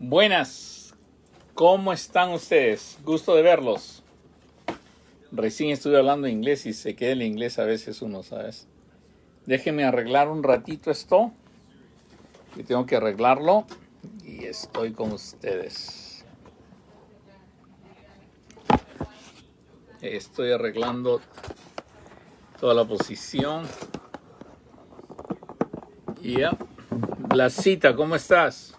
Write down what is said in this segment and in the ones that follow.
Buenas, ¿cómo están ustedes? Gusto de verlos. Recién estuve hablando inglés y se queda el inglés a veces uno, ¿sabes? Déjenme arreglar un ratito esto. Y tengo que arreglarlo. Y estoy con ustedes. Estoy arreglando toda la posición. Ya. Blasita, ¿cómo estás?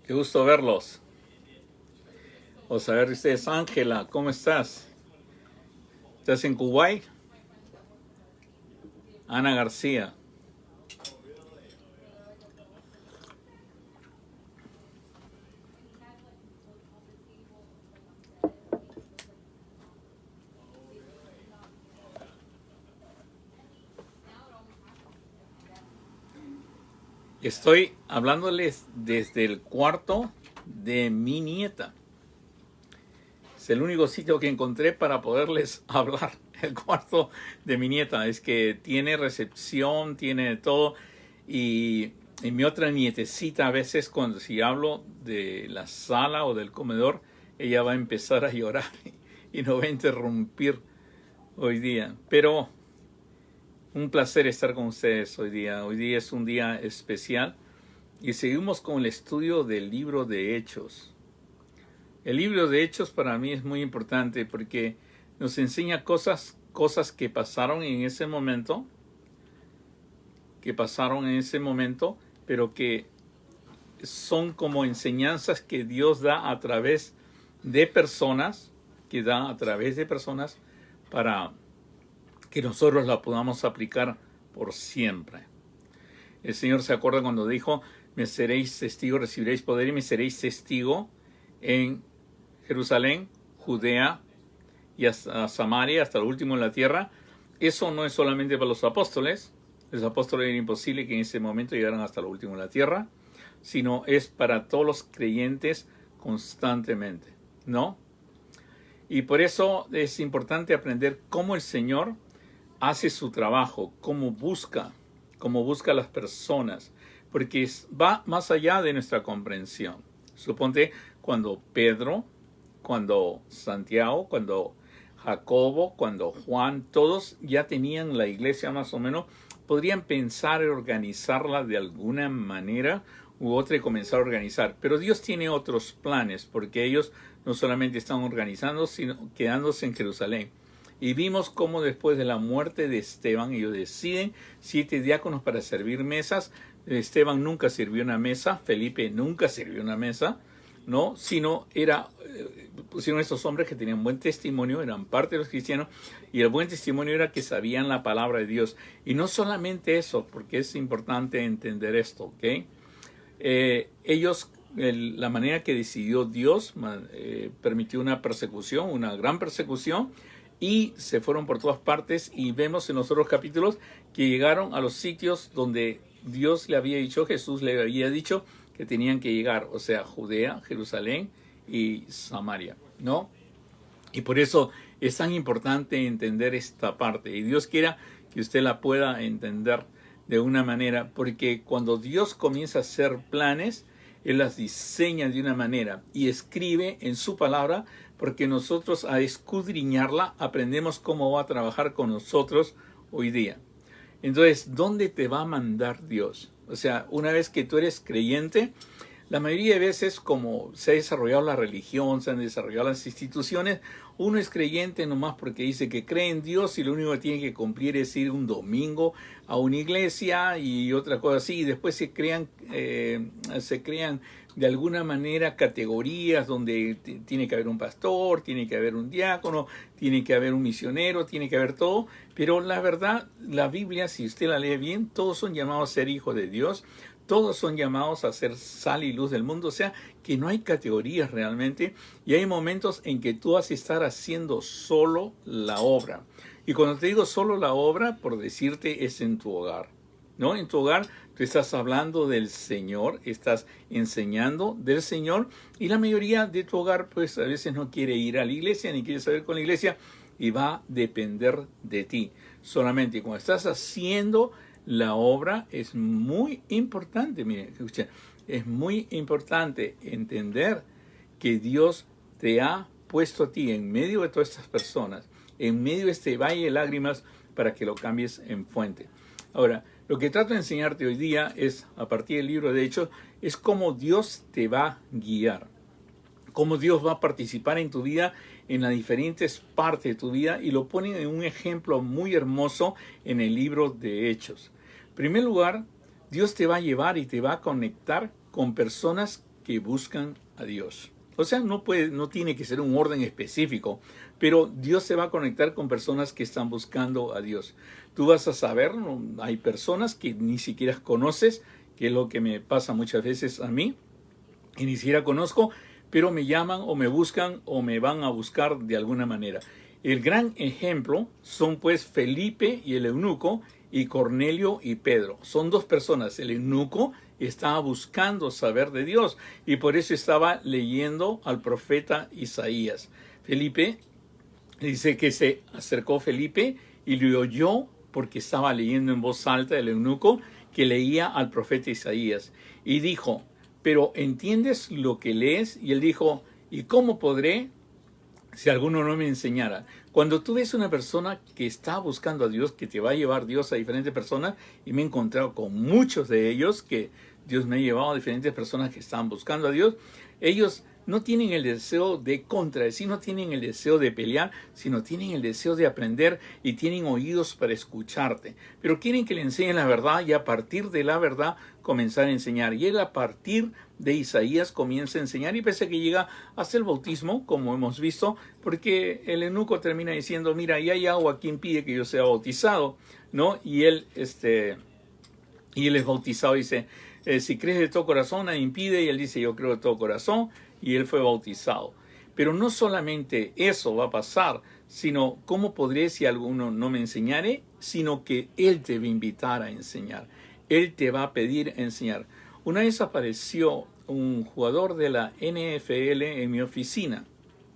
Qué gusto verlos. O saber de ustedes. Ángela, ¿cómo estás? ¿Estás en Kuwait? Ana García. Estoy hablándoles desde el cuarto de mi nieta. Es el único sitio que encontré para poderles hablar. El cuarto de mi nieta. Es que tiene recepción, tiene todo. Y mi otra nietecita, a veces cuando si hablo de la sala o del comedor, ella va a empezar a llorar y no va a interrumpir hoy día. Pero un placer estar con ustedes hoy día. Hoy día es un día especial y seguimos con el estudio del libro de Hechos. El libro de Hechos para mí es muy importante porque nos enseña cosas que pasaron en ese momento, pero que son como enseñanzas que Dios da a través de personas, para que nosotros la podamos aplicar por siempre. El Señor se acuerda cuando dijo, me seréis testigo, recibiréis poder y me seréis testigo en Jerusalén, Judea y hasta Samaria, hasta lo último en la tierra. Eso no es solamente para los apóstoles era imposible que en ese momento llegaran hasta lo último en la tierra, sino es para todos los creyentes constantemente, ¿no? Y por eso es importante aprender cómo el Señor hace su trabajo, cómo busca a las personas, porque va más allá de nuestra comprensión. Suponte cuando Pedro, cuando Santiago, cuando Jacobo, cuando Juan, todos ya tenían la iglesia más o menos, podrían pensar en organizarla de alguna manera u otra y comenzar a organizar. Pero Dios tiene otros planes, porque ellos no solamente están organizando, sino quedándose en Jerusalén. Y vimos cómo después de la muerte de Esteban, ellos deciden 7 diáconos para servir mesas. Esteban nunca sirvió una mesa, Felipe nunca sirvió una mesa, ¿no? Sino pusieron estos hombres que tenían buen testimonio, eran parte de los cristianos, y el buen testimonio era que sabían la palabra de Dios. Y no solamente eso, porque es importante entender esto, ¿ok? La manera que decidió Dios, permitió una persecución, una gran persecución, y se fueron por todas partes, y vemos en los otros capítulos que llegaron a los sitios donde Dios le había dicho, Jesús le había dicho que tenían que llegar, o sea, Judea, Jerusalén y Samaria, ¿no? Y por eso es tan importante entender esta parte, y Dios quiera que usted la pueda entender de una manera, porque cuando Dios comienza a hacer planes, Él las diseña de una manera y escribe en su palabra, porque nosotros a escudriñarla aprendemos cómo va a trabajar con nosotros hoy día. Entonces, ¿dónde te va a mandar Dios? O sea, una vez que tú eres creyente, la mayoría de veces, como se ha desarrollado la religión, se han desarrollado las instituciones, uno es creyente nomás porque dice que cree en Dios y lo único que tiene que cumplir es ir un domingo a una iglesia y otra cosa así. Y después se crean de alguna manera categorías donde tiene que haber un pastor, tiene que haber un diácono, tiene que haber un misionero, tiene que haber todo. Pero la verdad, la Biblia, si usted la lee bien, todos son llamados a ser hijos de Dios. Todos son llamados a ser sal y luz del mundo, o sea, que no hay categorías realmente, y hay momentos en que tú vas a estar haciendo solo la obra. Y cuando te digo solo la obra, por decirte, es en tu hogar, ¿no? En tu hogar tú estás hablando del Señor, estás enseñando del Señor, y la mayoría de tu hogar, pues a veces no quiere ir a la iglesia, ni quiere saber con la iglesia, y va a depender de ti solamente. Cuando estás haciendo la obra es muy importante. Miren, escuchen, es muy importante entender que Dios te ha puesto a ti en medio de todas estas personas, en medio de este valle de lágrimas, para que lo cambies en fuente. Ahora, lo que trato de enseñarte hoy día es, a partir del libro de Hechos, es cómo Dios te va a guiar, cómo Dios va a participar en tu vida, en las diferentes partes de tu vida, y lo ponen en un ejemplo muy hermoso en el libro de Hechos. En primer lugar, Dios te va a llevar y te va a conectar con personas que buscan a Dios. O sea, no tiene que ser un orden específico, pero Dios se va a conectar con personas que están buscando a Dios. Tú vas a saber, ¿no? Hay personas que ni siquiera conoces, que es lo que me pasa muchas veces a mí, y ni siquiera conozco, pero me llaman o me buscan o me van a buscar de alguna manera. El gran ejemplo son pues Felipe y el eunuco, y Cornelio y Pedro. Son dos personas. El eunuco estaba buscando saber de Dios y por eso estaba leyendo al profeta Isaías. Felipe, dice que se acercó Felipe y le oyó porque estaba leyendo en voz alta el eunuco que leía al profeta Isaías. Y dijo, ¿pero entiendes lo que lees? Y él dijo, ¿y cómo podré si alguno no me enseñara? Cuando tú ves una persona que está buscando a Dios, que te va a llevar Dios a diferentes personas, y me he encontrado con muchos de ellos, que Dios me ha llevado a diferentes personas que están buscando a Dios, ellos no tienen el deseo de contradecir, no tienen el deseo de pelear, sino tienen el deseo de aprender y tienen oídos para escucharte. Pero quieren que le enseñen la verdad y a partir de la verdad comenzar a enseñar. Y él a partir de Isaías comienza a enseñar y pese a que llega hasta el bautismo, como hemos visto, porque el eunuco termina diciendo, mira, ya hay agua, ¿quién pide que yo sea bautizado? ¿No? Y él es bautizado, dice, si crees de todo corazón, nadie impide, y él dice, yo creo de todo corazón, y él fue bautizado. Pero no solamente eso va a pasar, sino cómo podré si alguno no me enseñare, sino que él te va a invitar a enseñar. Él te va a pedir enseñar. Una vez apareció un jugador de la NFL en mi oficina.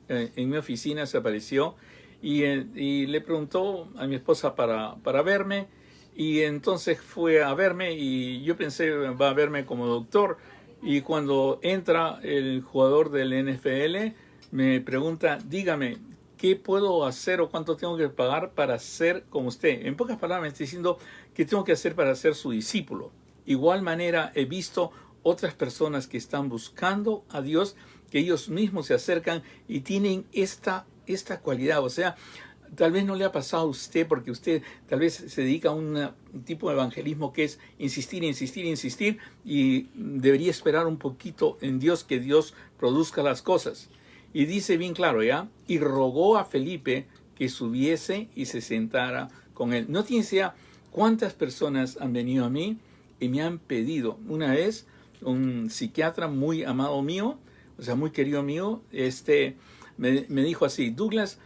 En mi oficina se apareció y le preguntó a mi esposa para verme. Y entonces fue a verme y yo pensé, va a verme como doctor. Y cuando entra el jugador del NFL, me pregunta, dígame, ¿qué puedo hacer o cuánto tengo que pagar para ser como usted? En pocas palabras me está diciendo qué tengo que hacer para ser su discípulo. Igual manera he visto otras personas que están buscando a Dios, que ellos mismos se acercan y tienen esta cualidad. O sea, tal vez no le ha pasado a usted porque usted tal vez se dedica a un tipo de evangelismo que es insistir, insistir, insistir y debería esperar un poquito en Dios que Dios produzca las cosas. Y dice bien claro, ¿ya? Y rogó a Felipe que subiese y se sentara con él. No tiene idea cuántas personas han venido a mí y me han pedido. Una vez un psiquiatra muy amado mío, o sea, muy querido mío, me dijo así, Douglas,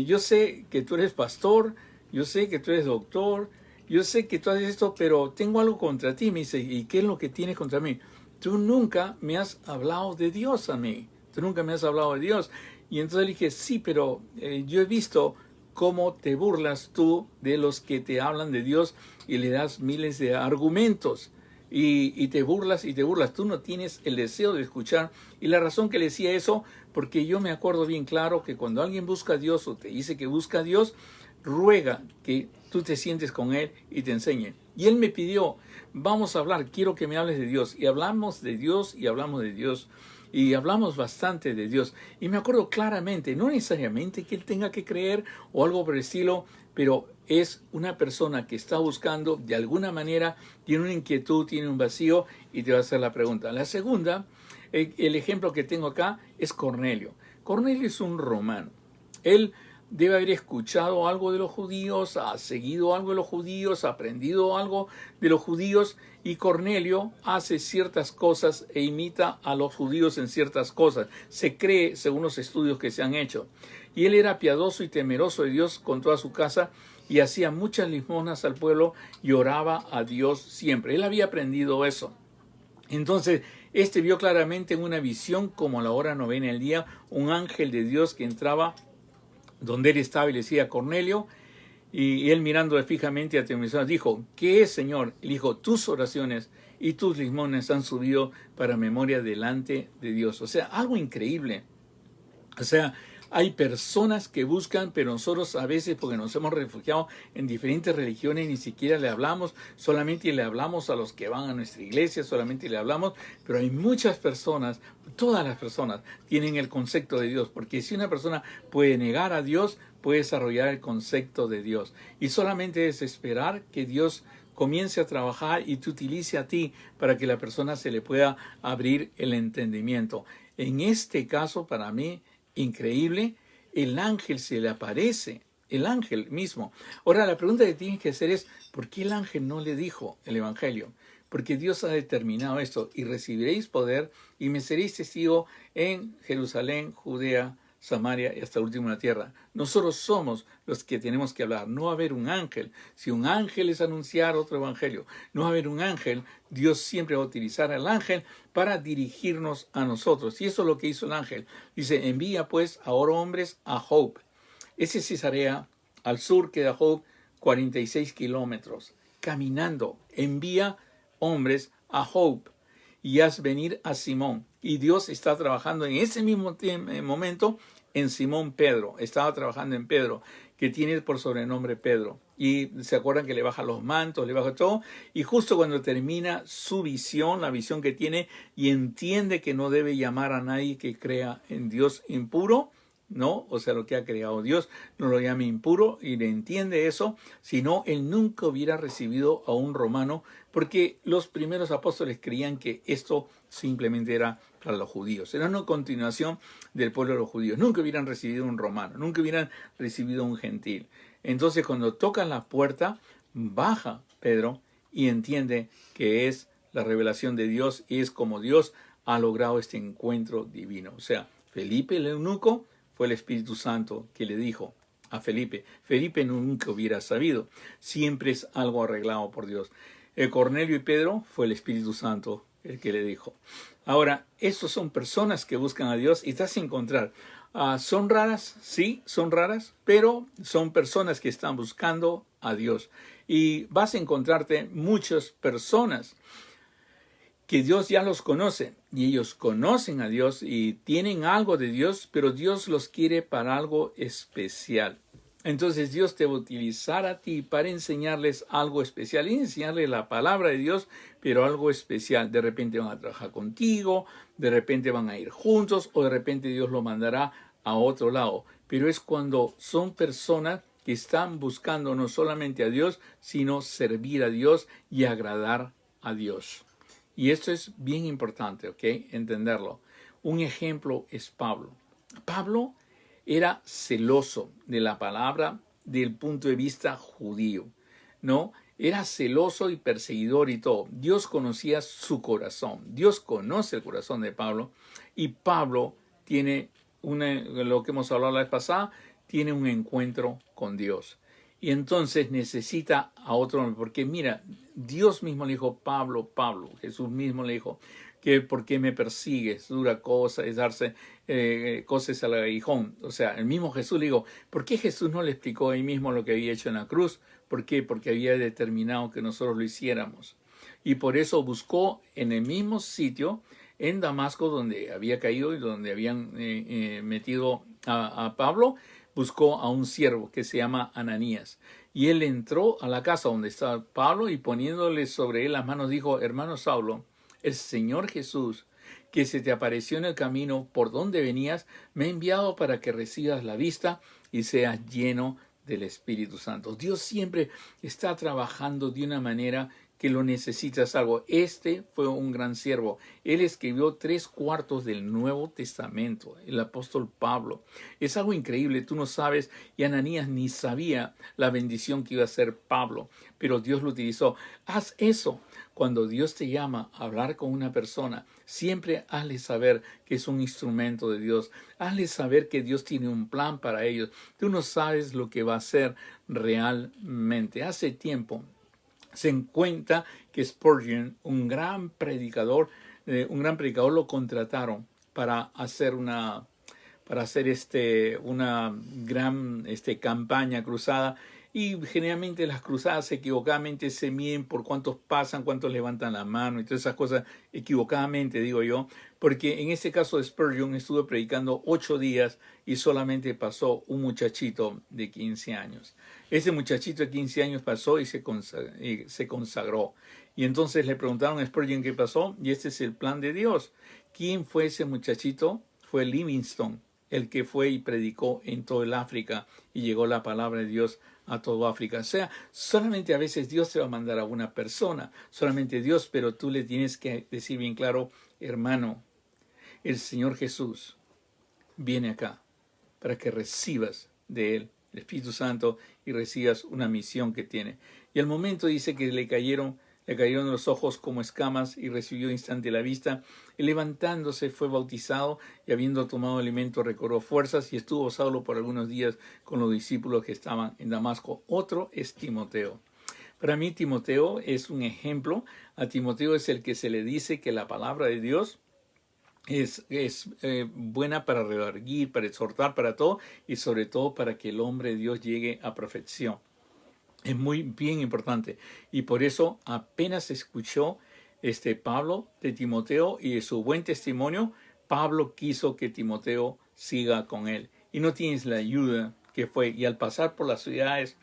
yo sé que tú eres pastor, yo sé que tú eres doctor, yo sé que tú haces esto, pero tengo algo contra ti. Me dice, ¿y qué es lo que tienes contra mí? Tú nunca me has hablado de Dios a mí. Tú nunca me has hablado de Dios. Y entonces le dije, sí, pero yo he visto cómo te burlas tú de los que te hablan de Dios y le das miles de argumentos. Y te burlas y te burlas. Tú no tienes el deseo de escuchar. Y la razón que le decía eso, porque yo me acuerdo bien claro que cuando alguien busca a Dios o te dice que busca a Dios, ruega que tú te sientes con Él y te enseñe. Y Él me pidió, vamos a hablar, quiero que me hables de Dios. Y hablamos de Dios y hablamos de Dios. Y hablamos bastante de Dios. Y me acuerdo claramente, no necesariamente que Él tenga que creer o algo por el estilo, pero es una persona que está buscando, de alguna manera, tiene una inquietud, tiene un vacío y te va a hacer la pregunta. La segunda, el ejemplo que tengo acá es Cornelio. Cornelio es un romano. Él debe haber escuchado algo de los judíos, ha seguido algo de los judíos, ha aprendido algo de los judíos y Cornelio hace ciertas cosas e imita a los judíos en ciertas cosas. Se cree, según los estudios que se han hecho. Y él era piadoso y temeroso de Dios con toda su casa y hacía muchas limosnas al pueblo y oraba a Dios siempre. Él había aprendido eso. Entonces, vio claramente en una visión, como a la hora novena del día, un ángel de Dios que entraba donde él estaba y le decía, Cornelio, Y él mirando fijamente a Timoteo dijo, ¿qué es, Señor? Él dijo, tus oraciones y tus limones han subido para memoria delante de Dios. O sea, algo increíble. O sea, hay personas que buscan, pero nosotros a veces, porque nos hemos refugiado en diferentes religiones, ni siquiera le hablamos, solamente le hablamos a los que van a nuestra iglesia, solamente le hablamos, pero hay muchas personas, todas las personas tienen el concepto de Dios, porque si una persona puede negar a Dios, puede desarrollar el concepto de Dios. Y solamente es esperar que Dios comience a trabajar y te utilice a ti para que la persona se le pueda abrir el entendimiento. En este caso, para mí, increíble, el ángel se le aparece, el ángel mismo. Ahora, la pregunta que tienes que hacer es, ¿por qué el ángel no le dijo el evangelio? Porque Dios ha determinado esto, y recibiréis poder, y me seréis testigo en Jerusalén, Judea, Samaria y hasta el último de la tierra. Nosotros somos los que tenemos que hablar. No va a haber un ángel. Si un ángel es anunciar otro evangelio, no va a haber un ángel. Dios siempre va a utilizar al ángel para dirigirnos a nosotros. Y eso es lo que hizo el ángel. Dice, envía pues ahora hombres a Job. Ese Cesarea, al sur queda Job, 46 kilómetros. Caminando, envía hombres a Job y haz venir a Simón. Y Dios está trabajando en ese mismo momento en Simón Pedro. Estaba trabajando en Pedro, que tiene por sobrenombre Pedro. Y se acuerdan que le baja los mantos, le baja todo. Y justo cuando termina su visión, la visión que tiene, y entiende que no debe llamar a nadie que crea en Dios impuro, ¿no? O sea, lo que ha creado Dios no lo llama impuro y le entiende eso, sino él nunca hubiera recibido a un romano, porque los primeros apóstoles creían que esto simplemente era para los judíos. Era una continuación del pueblo de los judíos. Nunca hubieran recibido un romano, nunca hubieran recibido un gentil. Entonces, cuando tocan la puerta, baja Pedro y entiende que es la revelación de Dios y es como Dios ha logrado este encuentro divino. O sea, Felipe el eunuco fue el Espíritu Santo que le dijo a Felipe. Felipe nunca hubiera sabido. Siempre es algo arreglado por Dios. Cornelio y Pedro fue el Espíritu Santo el que le dijo. Ahora, estos son personas que buscan a Dios y te vas a encontrar. ¿Son raras? Sí, son raras, pero son personas que están buscando a Dios. Y vas a encontrarte muchas personas que Dios ya los conoce y ellos conocen a Dios y tienen algo de Dios, pero Dios los quiere para algo especial. Entonces Dios te va a utilizar a ti para enseñarles algo especial y enseñarles la palabra de Dios, pero algo especial. De repente van a trabajar contigo, de repente van a ir juntos o de repente Dios lo mandará a otro lado. Pero es cuando son personas que están buscando no solamente a Dios, sino servir a Dios y agradar a Dios. Y esto es bien importante, ¿ok? Entenderlo. Un ejemplo es Pablo. Pablo era celoso de la palabra del punto de vista judío, ¿no? Era celoso y perseguidor y todo. Dios conocía su corazón. Dios conoce el corazón de Pablo. Y Pablo tiene, lo que hemos hablado la vez pasada, tiene un encuentro con Dios. Y entonces necesita a otro hombre, porque mira, Dios mismo le dijo, Pablo, Pablo, Jesús mismo le dijo, que ¿por qué me persigues? Dura cosa es darse cosas al aguijón. O sea, el mismo Jesús le dijo, ¿por qué Jesús no le explicó ahí mismo lo que había hecho en la cruz? ¿Por qué? Porque había determinado que nosotros lo hiciéramos. Y por eso buscó en el mismo sitio, en Damasco, donde había caído y donde habían metido a Pablo, buscó a un siervo que se llama Ananías. Y él entró a la casa donde estaba Pablo y poniéndole sobre él las manos dijo, hermano Saulo, el Señor Jesús, que se te apareció en el camino por donde venías, me ha enviado para que recibas la vista y seas lleno del Espíritu Santo. Dios siempre está trabajando de una manera que lo necesitas algo. Este fue un gran siervo. Él escribió 3/4 del Nuevo Testamento, el apóstol Pablo. Es algo increíble, tú no sabes, y Ananías ni sabía la bendición que iba a hacer Pablo, pero Dios lo utilizó. Haz eso. Cuando Dios te llama a hablar con una persona, siempre hazle saber que es un instrumento de Dios. Hazle saber que Dios tiene un plan para ellos. Tú no sabes lo que va a hacer realmente. Hace tiempo se encuentra que Spurgeon, un gran predicador, lo contrataron para hacer una gran campaña cruzada Y generalmente las cruzadas equivocadamente se miden por cuántos pasan, cuántos levantan la mano y todas esas cosas equivocadamente, digo yo, porque en este caso de Spurgeon estuvo predicando 8 días y solamente pasó un muchachito de 15 años. Ese muchachito de 15 años pasó y se consagró. Y entonces le preguntaron a Spurgeon qué pasó, y este es el plan de Dios. ¿Quién fue ese muchachito? Fue Livingstone, el que fue y predicó en todo el África y llegó la palabra de Dios a todo África. O sea, solamente a veces Dios te va a mandar a una persona, solamente Dios, pero tú le tienes que decir bien claro, hermano, el Señor Jesús viene acá para que recibas de Él el Espíritu Santo y recibas una misión que tiene. Y al momento dice que le cayeron los ojos como escamas y recibió instante la vista. Y levantándose fue bautizado y habiendo tomado alimento recobró fuerzas y estuvo solo por algunos días con los discípulos que estaban en Damasco. Otro es Timoteo. Para mí Timoteo es un ejemplo. A Timoteo es el que se le dice que la palabra de Dios es buena para redarguir, para exhortar, para todo y sobre todo para que el hombre de Dios llegue a perfección. Es muy bien importante y por eso apenas escuchó Pablo de Timoteo y de su buen testimonio, Pablo quiso que Timoteo siga con él. Y no tienes la ayuda que fue. Y al pasar por las ciudades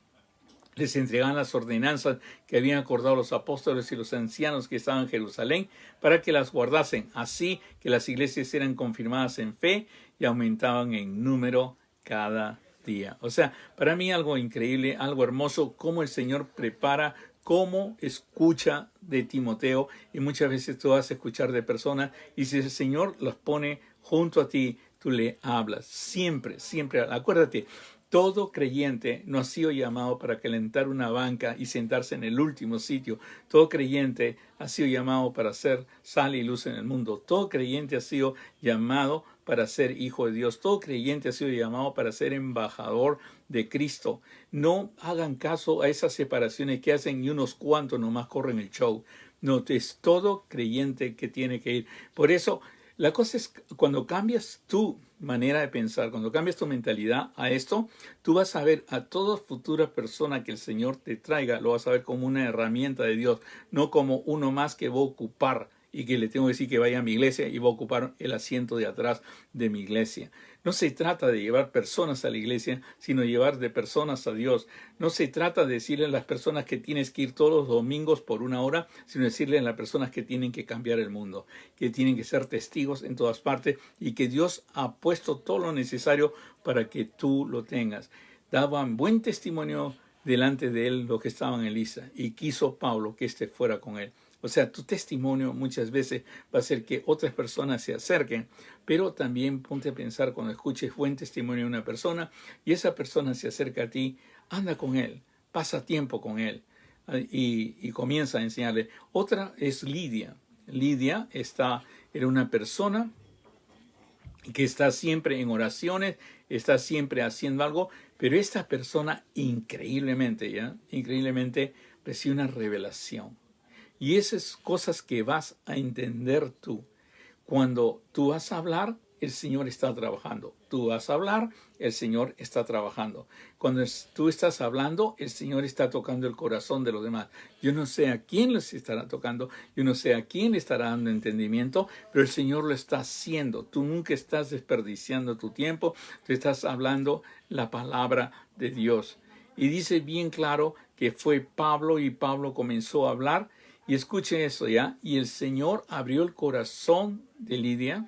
les entregaban las ordenanzas que habían acordado los apóstoles y los ancianos que estaban en Jerusalén para que las guardasen, así que las iglesias eran confirmadas en fe y aumentaban en número cada día. O sea, para mí algo increíble, algo hermoso, cómo el Señor prepara, cómo escucha de Timoteo, y muchas veces tú vas a escuchar de personas y si el Señor los pone junto a ti, tú le hablas. Siempre, siempre, acuérdate, todo creyente no ha sido llamado para calentar una banca y sentarse en el último sitio. Todo creyente ha sido llamado para ser sal y luz en el mundo. Todo creyente ha sido llamado para ser hijo de Dios. Todo creyente ha sido llamado para ser embajador de Cristo. No hagan caso a esas separaciones que hacen y unos cuantos nomás corren el show. No, es todo creyente que tiene que ir. Por eso, la cosa es cuando cambias tu manera de pensar, cuando cambias tu mentalidad a esto, tú vas a ver a toda futura persona que el Señor te traiga, lo vas a ver como una herramienta de Dios, no como uno más que va a ocupar y que le tengo que decir que vaya a mi iglesia y va a ocupar el asiento de atrás de mi iglesia. No se trata de llevar personas a la iglesia, sino llevar de personas a Dios. No se trata de decirle a las personas que tienes que ir todos los domingos por 1 hora, sino decirle a las personas que tienen que cambiar el mundo, que tienen que ser testigos en todas partes y que Dios ha puesto todo lo necesario para que tú lo tengas. Daban buen testimonio delante de él los que estaban en Lisa y quiso Pablo que éste fuera con él. O sea, tu testimonio muchas veces va a hacer que otras personas se acerquen, pero también ponte a pensar cuando escuches buen testimonio de una persona y esa persona se acerca a ti, anda con él, pasa tiempo con él y comienza a enseñarle. Otra es Lidia. Lidia era una persona que está siempre en oraciones, está siempre haciendo algo, pero esta persona increíblemente recibe una revelación. Y esas cosas que vas a entender tú. Cuando tú vas a hablar, el Señor está trabajando. Tú vas a hablar, el Señor está trabajando. Cuando tú estás hablando, el Señor está tocando el corazón de los demás. Yo no sé a quién les estará tocando, yo no sé a quién le estará dando entendimiento, pero el Señor lo está haciendo. Tú nunca estás desperdiciando tu tiempo, tú estás hablando la palabra de Dios. Y dice bien claro que fue Pablo y Pablo comenzó a hablar. Y escuchen eso ya, y el Señor abrió el corazón de Lidia,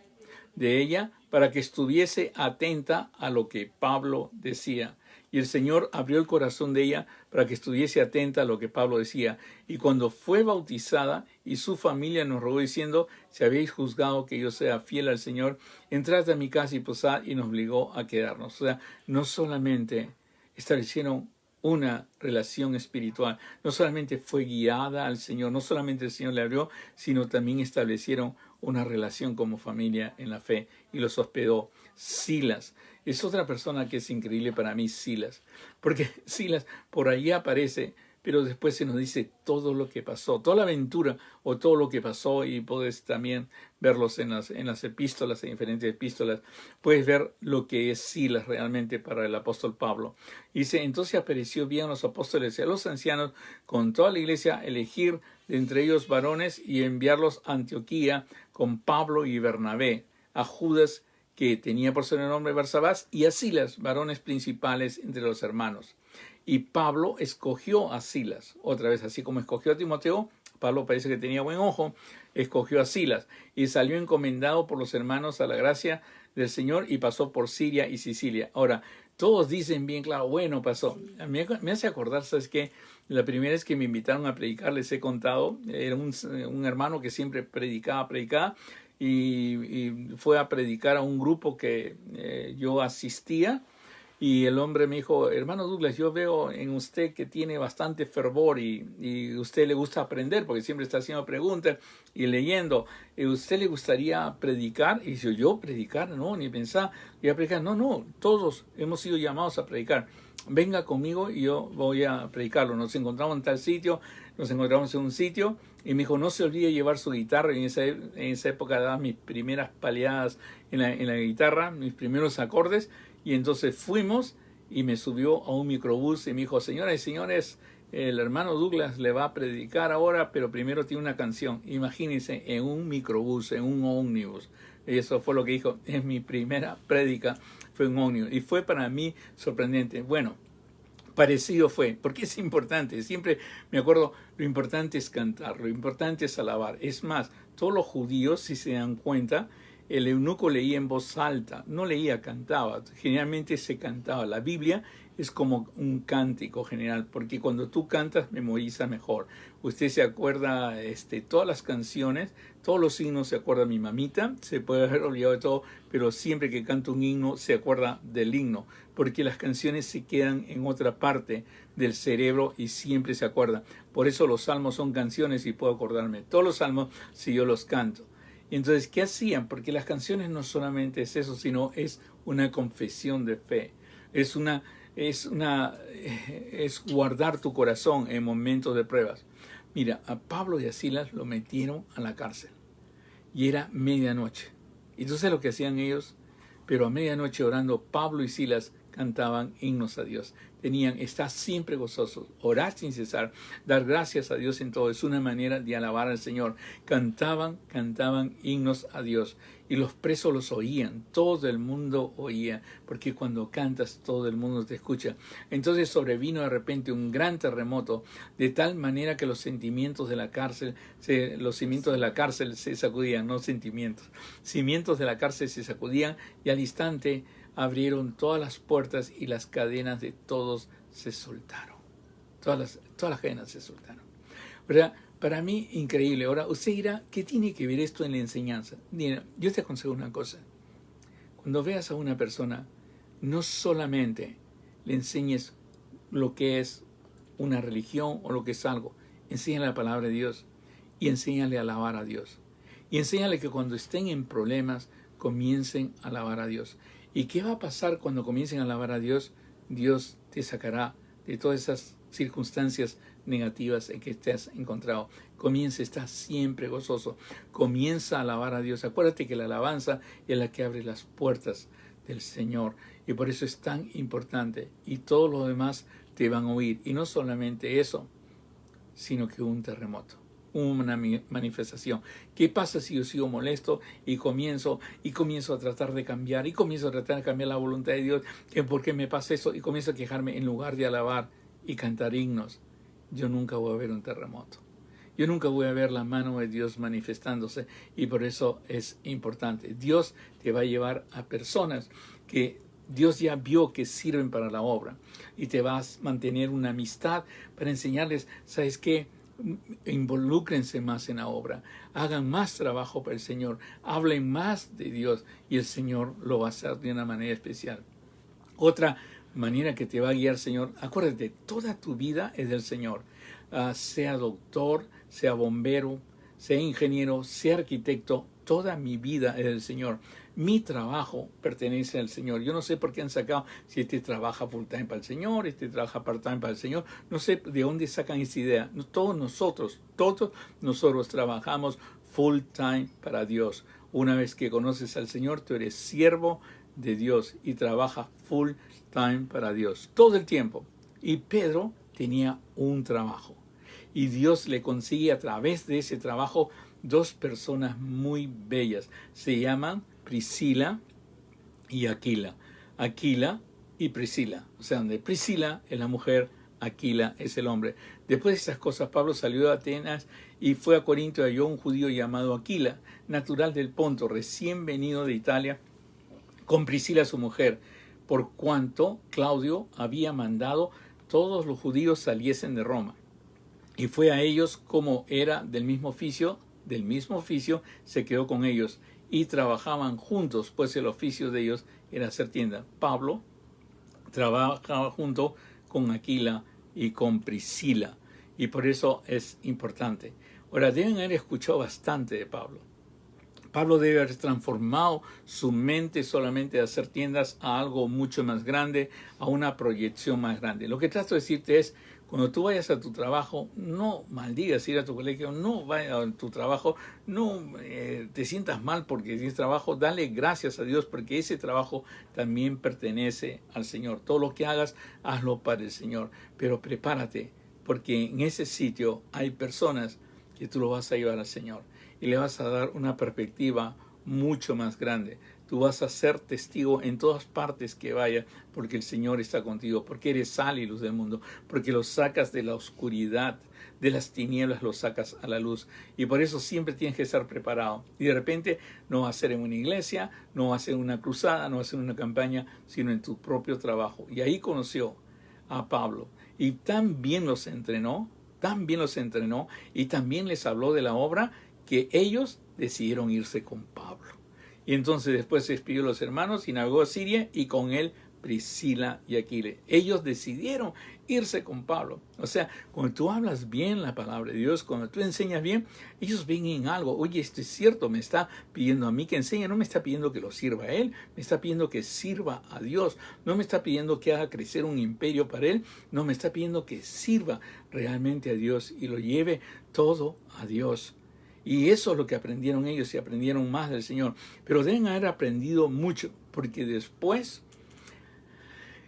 de ella, para que estuviese atenta a lo que Pablo decía. Y el Señor abrió el corazón de ella para que estuviese atenta a lo que Pablo decía. Y cuando fue bautizada y su familia nos rogó diciendo, si habéis juzgado que yo sea fiel al Señor, entrad a mi casa y posad, y nos obligó a quedarnos. O sea, no solamente establecieron una relación espiritual. No solamente fue guiada al Señor, no solamente el Señor le abrió, sino también establecieron una relación como familia en la fe y los hospedó. Silas es otra persona que es increíble para mí, Silas, porque Silas por ahí aparece, pero después se nos dice todo lo que pasó, toda la aventura o todo lo que pasó, y puedes también verlos en las epístolas, en diferentes epístolas. Puedes ver lo que es Silas realmente para el apóstol Pablo. Dice, entonces apareció bien a los apóstoles y a los ancianos con toda la iglesia elegir de entre ellos varones y enviarlos a Antioquía con Pablo y Bernabé, a Judas, que tenía por sobrenombre Barsabás, y a Silas, varones principales entre los hermanos. Y Pablo escogió a Silas, otra vez, así como escogió a Timoteo. Pablo parece que tenía buen ojo, escogió a Silas y salió encomendado por los hermanos a la gracia del Señor y pasó por Siria y Sicilia. Ahora, todos dicen bien claro, bueno, pasó. Me hace acordar, ¿sabes qué? La primera vez que me invitaron a predicar, les he contado, era un hermano que siempre predicaba, y fue a predicar a un grupo que yo asistía. Y el hombre me dijo, hermano Douglas, yo veo en usted que tiene bastante fervor y usted le gusta aprender porque siempre está haciendo preguntas y leyendo. ¿Usted le gustaría predicar? Y yo predicar, no, ni pensar, voy a predicar. No, todos hemos sido llamados a predicar. Venga conmigo y yo voy a predicarlo. Nos encontramos en tal sitio, nos encontramos en un sitio y me dijo, no se olvide llevar su guitarra. En esa época daba mis primeras paleadas en la guitarra, mis primeros acordes. Y entonces fuimos y me subió a un microbús y me dijo, señoras y señores, el hermano Douglas le va a predicar ahora, pero primero tiene una canción. Imagínense, en un microbús, en un ómnibus. Eso fue lo que dijo, es mi primera prédica, fue un ómnibus. Y fue para mí sorprendente. Bueno, parecido fue, porque es importante. Siempre me acuerdo, lo importante es cantar, lo importante es alabar. Es más, todos los judíos, si se dan cuenta, el eunuco leía en voz alta, no leía, cantaba. Generalmente se cantaba. La Biblia es como un cántico general, porque cuando tú cantas memoriza mejor. Usted se acuerda todas las canciones, todos los himnos se acuerda. Mi mamita se puede haber olvidado de todo, pero siempre que canta un himno se acuerda del himno, porque las canciones se quedan en otra parte del cerebro y siempre se acuerda. Por eso los salmos son canciones y puedo acordarme todos los salmos si yo los canto. Y entonces, ¿qué hacían? Porque las canciones no solamente es eso, sino es una confesión de fe. Es guardar tu corazón en momentos de pruebas. Mira, a Pablo y a Silas lo metieron a la cárcel. Y era medianoche. Y tú sabes lo que hacían ellos, pero a medianoche orando, Pablo y Silas cantaban himnos a Dios. Estar siempre gozosos, orar sin cesar, dar gracias a Dios en todo. Es una manera de alabar al Señor. Cantaban himnos a Dios. Y los presos los oían, todo el mundo oía, porque cuando cantas todo el mundo te escucha. Entonces sobrevino de repente un gran terremoto, de tal manera que los cimientos de la cárcel se sacudían, no sentimientos. Cimientos de la cárcel se sacudían y al instante abrieron todas las puertas y las cadenas de todos se soltaron. Todas las cadenas se soltaron. ¿Verdad? Para mí, increíble. Ahora, usted dirá, ¿qué tiene que ver esto en la enseñanza? Mira, yo te aconsejo una cosa. Cuando veas a una persona, no solamente le enseñes lo que es una religión o lo que es algo. Enséñale la palabra de Dios y enséñale a alabar a Dios. Y enséñale que cuando estén en problemas, comiencen a alabar a Dios. ¿Y qué va a pasar cuando comiencen a alabar a Dios? Dios te sacará de todas esas circunstancias negativas en que te has encontrado. Comienza a estar siempre gozoso. Comienza a alabar a Dios. Acuérdate que la alabanza es la que abre las puertas del Señor. Y por eso es tan importante. Y todo lo demás te van a oír. Y no solamente eso, sino que un terremoto. Una manifestación. ¿Qué pasa si yo sigo molesto y comienzo a tratar de cambiar y comienzo a tratar de cambiar la voluntad de Dios? ¿Por qué me pasa eso? Y comienzo a quejarme en lugar de alabar y cantar himnos. Yo nunca voy a ver un terremoto. Yo nunca voy a ver la mano de Dios manifestándose, y por eso es importante. Dios te va a llevar a personas que Dios ya vio que sirven para la obra y te vas a mantener una amistad para enseñarles, ¿sabes qué? Involúcrense más en la obra, hagan más trabajo para el Señor, hablen más de Dios y el Señor lo va a hacer de una manera especial. Otra manera que te va a guiar, Señor, acuérdate, toda tu vida es del Señor. Sea doctor, sea bombero, sea ingeniero, sea arquitecto, toda mi vida es del Señor. Mi trabajo pertenece al Señor. Yo no sé por qué han sacado, si este trabaja full time para el Señor, este trabaja part time para el Señor. No sé de dónde sacan esa idea. Todos nosotros trabajamos full time para Dios. Una vez que conoces al Señor, tú eres siervo de Dios y trabajas full time para Dios. Todo el tiempo. Y Pedro tenía un trabajo. Y Dios le consigue a través de ese trabajo dos personas muy bellas. Se llaman Priscila y Aquila. Aquila y Priscila. O sea, donde Priscila es la mujer, Aquila es el hombre. Después de estas cosas, Pablo salió de Atenas y fue a Corinto y halló un judío llamado Aquila, natural del Ponto, recién venido de Italia, con Priscila su mujer, por cuanto Claudio había mandado todos los judíos saliesen de Roma. Y fue a ellos como era del mismo oficio, se quedó con ellos y trabajaban juntos, pues el oficio de ellos era hacer tienda. Pablo trabajaba junto con Aquila y con Priscila, y por eso es importante. Ahora, deben haber escuchado bastante de Pablo. Pablo debe haber transformado su mente solamente de hacer tiendas a algo mucho más grande, a una proyección más grande. Lo que trato de decirte es, cuando tú vayas a tu trabajo, no maldigas ir a tu colegio, no vayas a tu trabajo, no te sientas mal porque tienes trabajo, dale gracias a Dios porque ese trabajo también pertenece al Señor. Todo lo que hagas, hazlo para el Señor, pero prepárate porque en ese sitio hay personas que tú lo vas a llevar al Señor y le vas a dar una perspectiva mucho más grande. Tú vas a ser testigo en todas partes que vayas porque el Señor está contigo, porque eres sal y luz del mundo, porque los sacas de la oscuridad, de las tinieblas los sacas a la luz. Y por eso siempre tienes que estar preparado. Y de repente no va a ser en una iglesia, no va a ser en una cruzada, no va a ser en una campaña, sino en tu propio trabajo. Y ahí conoció a Pablo. Y tan bien los entrenó y también les habló de la obra que ellos decidieron irse con Pablo. Y entonces después se despidió de los hermanos y navegó a Siria y con él Priscila y Aquila. Ellos decidieron irse con Pablo. O sea, cuando tú hablas bien la palabra de Dios, cuando tú enseñas bien, ellos ven en algo. Oye, esto es cierto, me está pidiendo a mí que enseñe, no me está pidiendo que lo sirva a él, me está pidiendo que sirva a Dios. No me está pidiendo que haga crecer un imperio para él, no me está pidiendo que sirva realmente a Dios y lo lleve todo a Dios. Y eso es lo que aprendieron ellos y aprendieron más del Señor. Pero deben haber aprendido mucho, porque después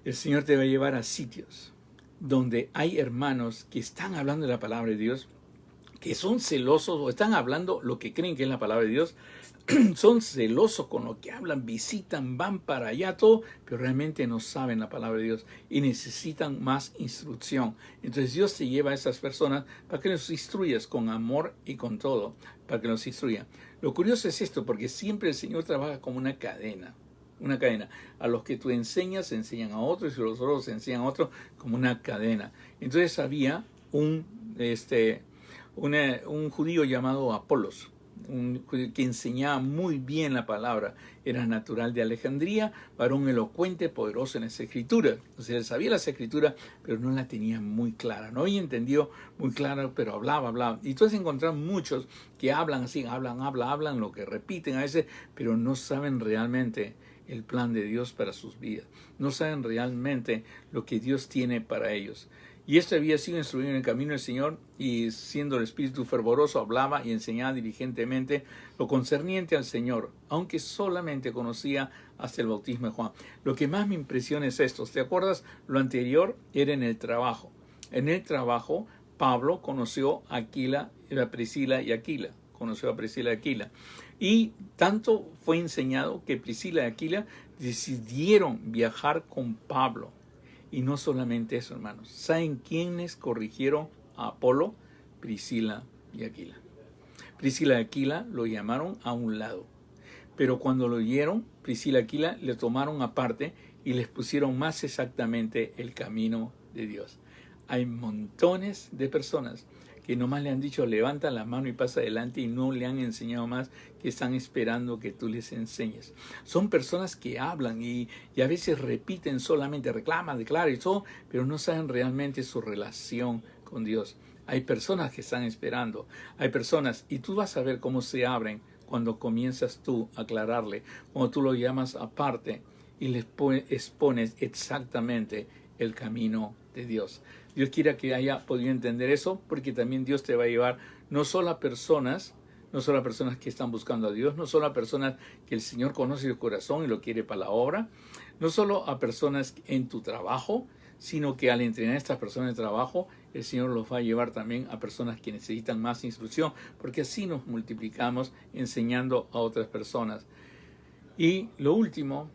el Señor te va a llevar a sitios donde hay hermanos que están hablando de la palabra de Dios, que son celosos o están hablando lo que creen que es la palabra de Dios, son celosos con lo que hablan, visitan, van para allá, todo, pero realmente no saben la palabra de Dios y necesitan más instrucción. Entonces Dios te lleva a esas personas para que los instruyas con amor y con todo, para que los instruya. Lo curioso es esto, porque siempre el Señor trabaja como una cadena. Una cadena. A los que tú enseñas, enseñan a otros, y los otros enseñan a otros, como una cadena. Entonces había un judío llamado Apolos, que enseñaba muy bien la palabra, era natural de Alejandría, varón elocuente, poderoso en las escrituras. O sea, él sabía las escrituras, pero no la tenía muy clara, no había entendido muy clara, pero hablaba. Y entonces encontramos muchos que hablan así, hablan, lo que repiten a veces, pero no saben realmente el plan de Dios para sus vidas, no saben realmente lo que Dios tiene para ellos. Y este había sido instruido en el camino del Señor y siendo el espíritu fervoroso hablaba y enseñaba diligentemente lo concerniente al Señor, aunque solamente conocía hasta el bautismo de Juan. Lo que más me impresiona es esto. ¿Te acuerdas? Lo anterior era en el trabajo. En el trabajo Pablo conoció a Priscila y Aquila. Y tanto fue enseñado que Priscila y Aquila decidieron viajar con Pablo. Y no solamente eso, hermanos. ¿Saben quiénes corrigieron a Apolo? Priscila y Aquila. Priscila y Aquila lo llamaron a un lado. Pero cuando lo oyeron, Priscila y Aquila le tomaron aparte y les pusieron más exactamente el camino de Dios. Hay montones de personas que nomás le han dicho levanta la mano y pasa adelante y no le han enseñado más, que están esperando que tú les enseñes. Son personas que hablan y a veces repiten solamente, reclaman, declaran y todo, pero no saben realmente su relación con Dios. Hay personas que están esperando. Hay personas, y tú vas a ver cómo se abren cuando comienzas tú a aclararle, cuando tú lo llamas aparte y les expones exactamente el camino de Dios. Dios quiera que haya podido entender eso, porque también Dios te va a llevar no solo a personas, no solo a personas que están buscando a Dios, no solo a personas que el Señor conoce su corazón y lo quiere para la obra, no solo a personas en tu trabajo, sino que al entrenar a estas personas en trabajo, el Señor los va a llevar también a personas que necesitan más instrucción, porque así nos multiplicamos enseñando a otras personas. Y lo último,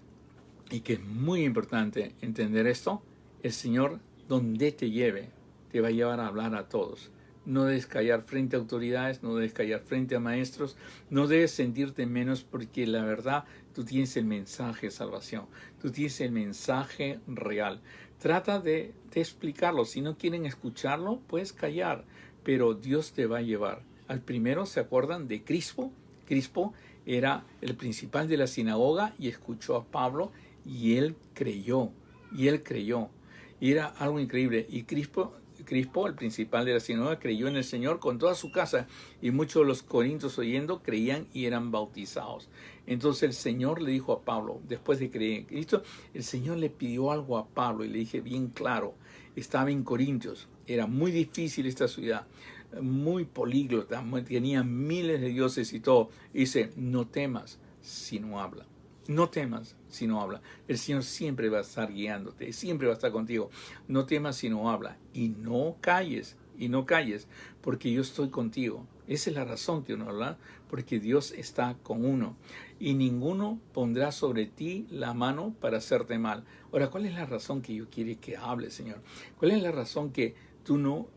y que es muy importante entender esto, el Señor, donde te lleve, te va a llevar a hablar a todos. No debes callar frente a autoridades, no debes callar frente a maestros, no debes sentirte menos, porque la verdad, tú tienes el mensaje de salvación, tú tienes el mensaje real. Trata de explicarlo. Si no quieren escucharlo, puedes callar, pero Dios te va a llevar. Al primero, ¿se acuerdan de Crispo? Crispo era el principal de la sinagoga y escuchó a Pablo y él creyó, y era algo increíble. Y Crispo, el principal de la sinagoga, creyó en el Señor con toda su casa, y muchos de los corintios oyendo creían y eran bautizados. Entonces el Señor le dijo a Pablo, después de creer en Cristo, el Señor le pidió algo a Pablo, y le dije bien claro, estaba en Corintios, era muy difícil esta ciudad, muy políglota, tenía miles de dioses y todo. Dice, no temas si no habla. No temas si no habla. El Señor siempre va a estar guiándote, siempre va a estar contigo. No temas si no habla. Y no calles, porque yo estoy contigo. Esa es la razón que uno habla, porque Dios está con uno. Y ninguno pondrá sobre ti la mano para hacerte mal. Ahora, ¿cuál es la razón que yo quiero que hable, Señor? ¿Cuál es la razón que tú no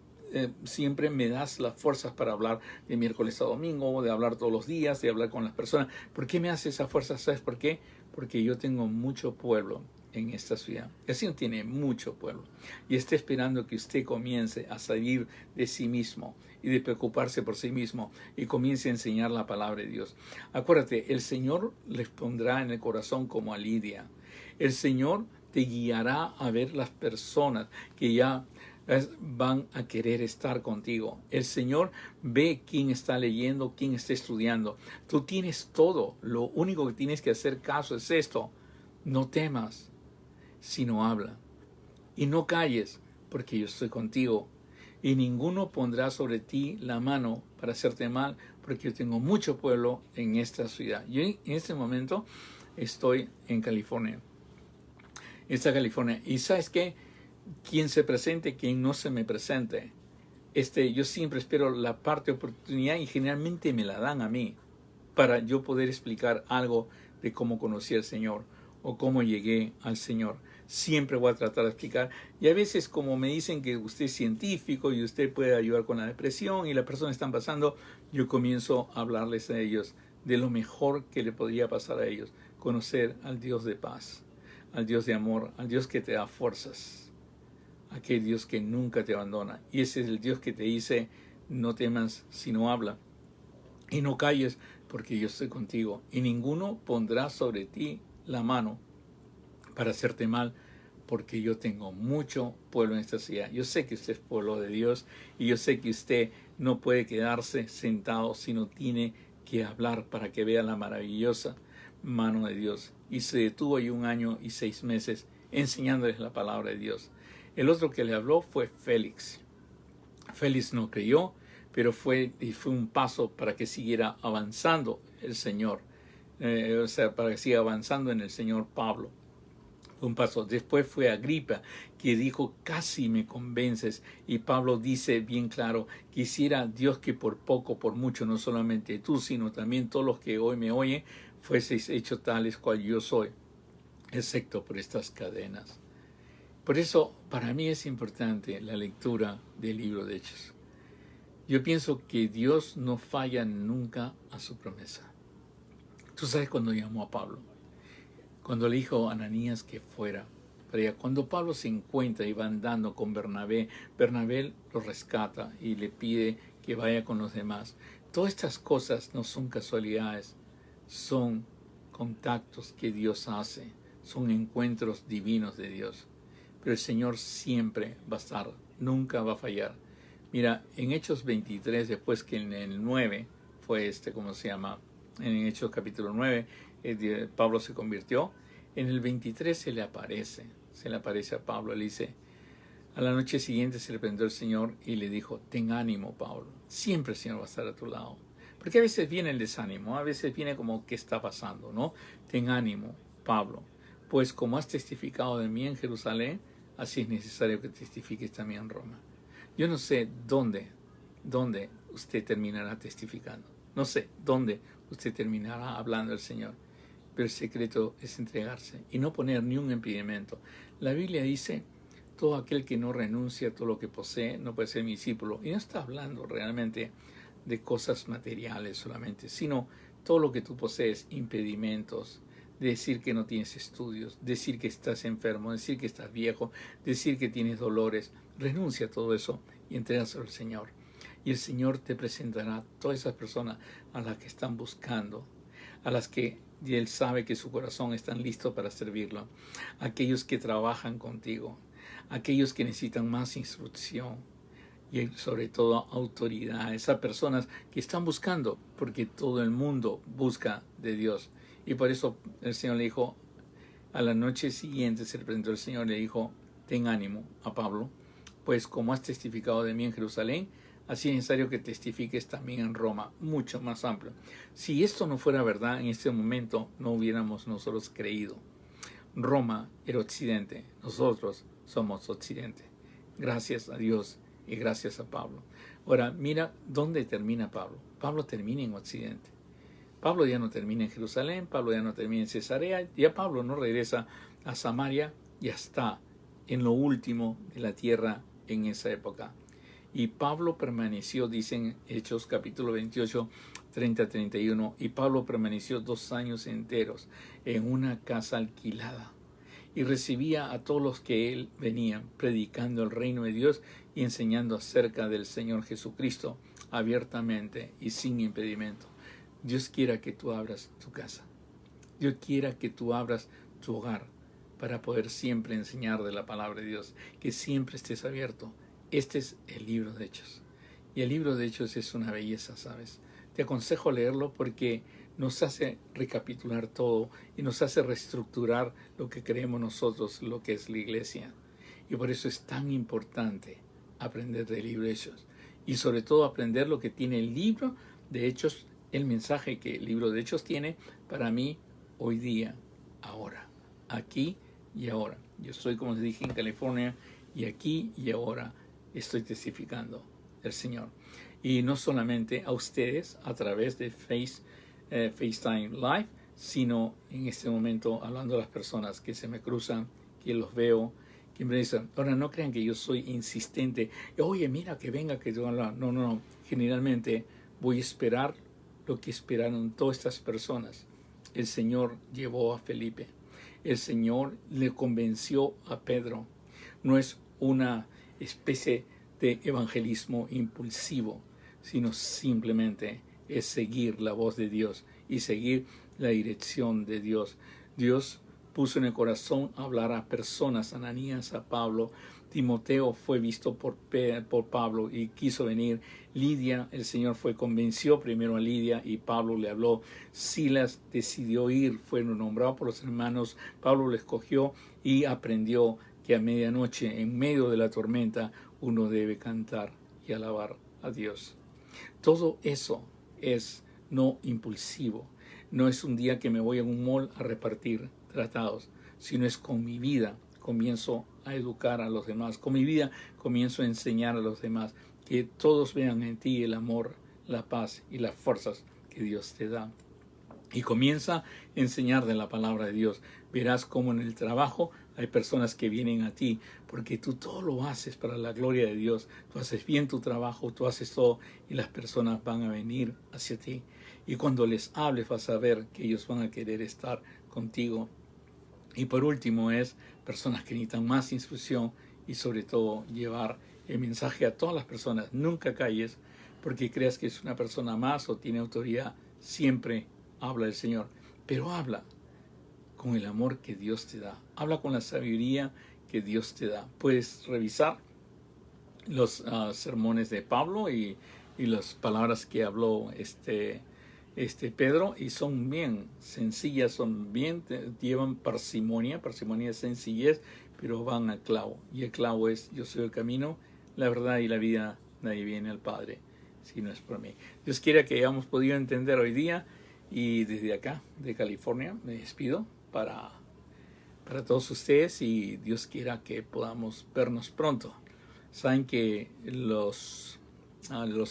siempre me das las fuerzas para hablar de miércoles a domingo, de hablar todos los días, de hablar con las personas? ¿Por qué me hace esa fuerza? ¿Sabes por qué? Porque yo tengo mucho pueblo en esta ciudad. El Señor tiene mucho pueblo y está esperando que usted comience a salir de sí mismo y de preocuparse por sí mismo y comience a enseñar la palabra de Dios. Acuérdate, el Señor les pondrá en el corazón como a Lidia. El Señor te guiará a ver las personas que ya van a querer estar contigo. El Señor ve quién está leyendo, quién está estudiando. Tú tienes todo. Lo único que tienes que hacer caso es esto. No temas, sino habla. Y no calles, porque yo estoy contigo. Y ninguno pondrá sobre ti la mano para hacerte mal, porque yo tengo mucho pueblo en esta ciudad. Yo en este momento estoy en California. Y ¿sabes qué? Quien se presente, quien no se me presente. Yo siempre espero la parte de oportunidad, y generalmente me la dan a mí para yo poder explicar algo de cómo conocí al Señor o cómo llegué al Señor. Siempre voy a tratar de explicar. Y a veces, como me dicen que usted es científico y usted puede ayudar con la depresión y las personas están pasando, yo comienzo a hablarles a ellos de lo mejor que le podría pasar a ellos. Conocer al Dios de paz, al Dios de amor, al Dios que te da fuerzas, aquel Dios que nunca te abandona. Y ese es el Dios que te dice, no temas sino habla. Y no calles, porque yo estoy contigo. Y ninguno pondrá sobre ti la mano para hacerte mal, porque yo tengo mucho pueblo en esta ciudad. Yo sé que usted es pueblo de Dios, y yo sé que usted no puede quedarse sentado, sino tiene que hablar para que vea la maravillosa mano de Dios. Y se detuvo ahí 1 año y 6 meses enseñándoles la palabra de Dios. El otro que le habló fue Félix. Félix no creyó, pero fue un paso para que siguiera avanzando el Señor. Para que siga avanzando en el Señor Pablo. Fue un paso. Después fue Agripa, que dijo, casi me convences. Y Pablo dice bien claro, quisiera Dios que por poco, por mucho, no solamente tú, sino también todos los que hoy me oyen, fueseis hechos tales cual yo soy, excepto por estas cadenas. Por eso, para mí es importante la lectura del libro de Hechos. Yo pienso que Dios no falla nunca a su promesa. Tú sabes cuando llamó a Pablo, cuando le dijo a Ananías que fuera para allá. Cuando Pablo se encuentra y va andando con Bernabé, Bernabé lo rescata y le pide que vaya con los demás. Todas estas cosas no son casualidades, son contactos que Dios hace, son encuentros divinos de Dios. Pero el Señor siempre va a estar, nunca va a fallar. Mira, en Hechos 23, después que en el 9 fue ¿cómo se llama? En Hechos capítulo 9, Pablo se convirtió. En el 23 se le aparece a Pablo, le dice, a la noche siguiente se le presentó el Señor y le dijo, ten ánimo, Pablo, siempre el Señor va a estar a tu lado. Porque a veces viene el desánimo, a veces viene como, ¿qué está pasando? ¿No? Ten ánimo, Pablo, pues como has testificado de mí en Jerusalén, así es necesario que testifiques también en Roma. Yo no sé dónde usted terminará testificando. No sé dónde usted terminará hablando del Señor. Pero el secreto es entregarse y no poner ni un impedimento. La Biblia dice, todo aquel que no renuncia a todo lo que posee no puede ser mi discípulo. Y no está hablando realmente de cosas materiales solamente, sino todo lo que tú posees, impedimentos, decir que no tienes estudios, decir que estás enfermo, decir que estás viejo, decir que tienes dolores. Renuncia a todo eso y entrégaselo al Señor. Y el Señor te presentará a todas esas personas a las que están buscando, a las que Él sabe que su corazón están listos para servirlo, aquellos que trabajan contigo, aquellos que necesitan más instrucción y sobre todo autoridad, esas personas que están buscando, porque todo el mundo busca de Dios. Y por eso el Señor le dijo, a la noche siguiente se le presentó el Señor y le dijo, ten ánimo a Pablo, pues como has testificado de mí en Jerusalén, así es necesario que testifiques también en Roma, mucho más amplio. Si esto no fuera verdad, en este momento no hubiéramos nosotros creído. Roma era Occidente, nosotros somos Occidente. Gracias a Dios y gracias a Pablo. Ahora, mira dónde termina Pablo. Pablo termina en Occidente. Pablo ya no termina en Jerusalén, Pablo ya no termina en Cesarea, ya Pablo no regresa a Samaria, ya está en lo último de la tierra en esa época. Y Pablo permaneció, dicen Hechos capítulo 28, 30-31, y Pablo permaneció 2 años enteros en una casa alquilada y recibía a todos los que él venía predicando el reino de Dios y enseñando acerca del Señor Jesucristo abiertamente y sin impedimento. Dios quiera que tú abras tu casa. Dios quiera que tú abras tu hogar para poder siempre enseñar de la palabra de Dios, que siempre estés abierto. Este es el libro de Hechos. Y el libro de Hechos es una belleza, ¿sabes? Te aconsejo leerlo porque nos hace recapitular todo y nos hace reestructurar lo que creemos nosotros, lo que es la iglesia. Y por eso es tan importante aprender del libro de Hechos. Y sobre todo aprender lo que tiene el libro de Hechos, el mensaje que el libro de Hechos tiene para mí hoy día, ahora, aquí y ahora. Yo estoy, como les dije, en California y aquí y ahora estoy testificando del Señor. Y no solamente a ustedes a través de FaceTime Live, sino en este momento hablando a las personas que se me cruzan, que los veo, que me dicen, ahora no crean que yo soy insistente, oye, mira, que venga, que yo hablo. No, no, no. Generalmente voy a esperar lo que esperaron todas estas personas. El Señor llevó a Felipe. El Señor le convenció a Pedro. No es una especie de evangelismo impulsivo, sino simplemente es seguir la voz de Dios y seguir la dirección de Dios. Dios puso en el corazón hablar a personas, a Ananías, a Pablo. Timoteo fue visto por Pablo y quiso venir. Lidia, el Señor convenció primero a Lidia y Pablo le habló. Silas decidió ir, fue nombrado por los hermanos. Pablo lo escogió y aprendió que a medianoche, en medio de la tormenta, uno debe cantar y alabar a Dios. Todo eso es no impulsivo. No es un día que me voy a un mall a repartir tratados, sino es con mi vida comienzo a educar a los demás. Con mi vida comienzo a enseñar a los demás. Que todos vean en ti el amor, la paz y las fuerzas que Dios te da. Y comienza a enseñar de la palabra de Dios. Verás cómo en el trabajo hay personas que vienen a ti, porque tú todo lo haces para la gloria de Dios. Tú haces bien tu trabajo, tú haces todo, y las personas van a venir hacia ti. Y cuando les hables vas a ver que ellos van a querer estar contigo. Y por último es personas que necesitan más instrucción y sobre todo llevar el mensaje a todas las personas. Nunca calles porque creas que es una persona más o tiene autoridad. Siempre habla el Señor, pero habla con el amor que Dios te da. Habla con la sabiduría que Dios te da. Puedes revisar los sermones de Pablo y las palabras que habló Pedro, y son bien sencillas, llevan parsimonia, parsimonia es sencillez, pero van al clavo, y el clavo es: yo soy el camino, la verdad y la vida, nadie viene al Padre si no es por mí. Dios quiera que hayamos podido entender hoy día, y desde acá, de California, me despido para todos ustedes, y Dios quiera que podamos vernos pronto. Saben que los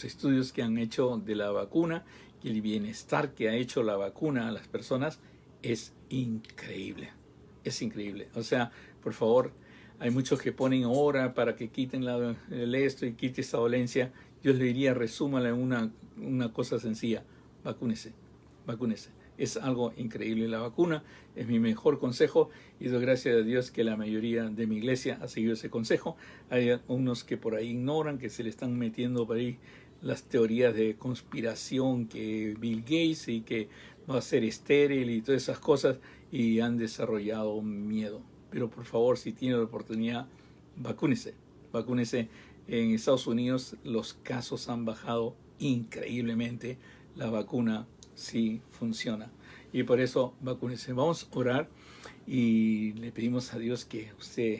estudios que han hecho de la vacuna y el bienestar que ha hecho la vacuna a las personas es increíble. Es increíble. O sea, por favor, hay muchos que ponen hora para que quiten esto y quite esta dolencia. Yo les diría: resúmala en una cosa sencilla: vacúnese, vacúnese. Es algo increíble la vacuna, es mi mejor consejo, y doy gracias a Dios que la mayoría de mi iglesia ha seguido ese consejo. Hay unos que por ahí ignoran, que se le están metiendo por ahí las teorías de conspiración, que Bill Gates y que va a ser estéril y todas esas cosas, y han desarrollado miedo. Pero por favor, si tiene la oportunidad, vacúnese, vacúnese. En Estados Unidos los casos han bajado increíblemente. La vacuna sí funciona, y por eso vacúnese. Vamos a orar y le pedimos a Dios que usted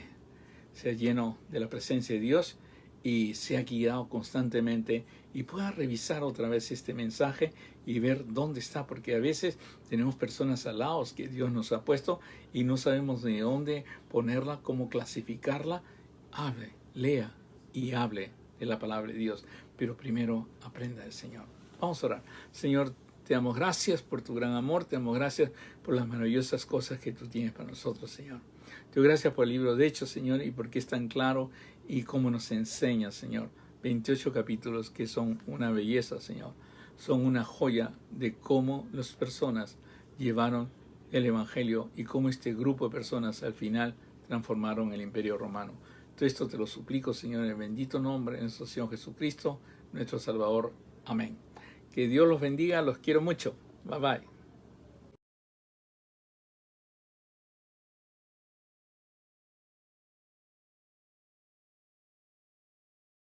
sea lleno de la presencia de Dios y sea guiado constantemente, y pueda revisar otra vez este mensaje y ver dónde está, porque a veces tenemos personas al lado que Dios nos ha puesto y no sabemos de dónde ponerla, cómo clasificarla. Hable, lea y hable de la palabra de Dios, pero primero aprenda del Señor. Vamos a orar. Señor, te damos gracias por tu gran amor, te damos gracias por las maravillosas cosas que tú tienes para nosotros, Señor. Te doy gracias por el libro de Hechos, Señor, y porque es tan claro y cómo nos enseña, Señor. 28 capítulos que son una belleza, Señor. Son una joya de cómo las personas llevaron el Evangelio y cómo este grupo de personas al final transformaron el Imperio Romano. Todo esto te lo suplico, Señor, en el bendito nombre de nuestro Señor Jesucristo, nuestro Salvador. Amén. Que Dios los bendiga, los quiero mucho. Bye bye.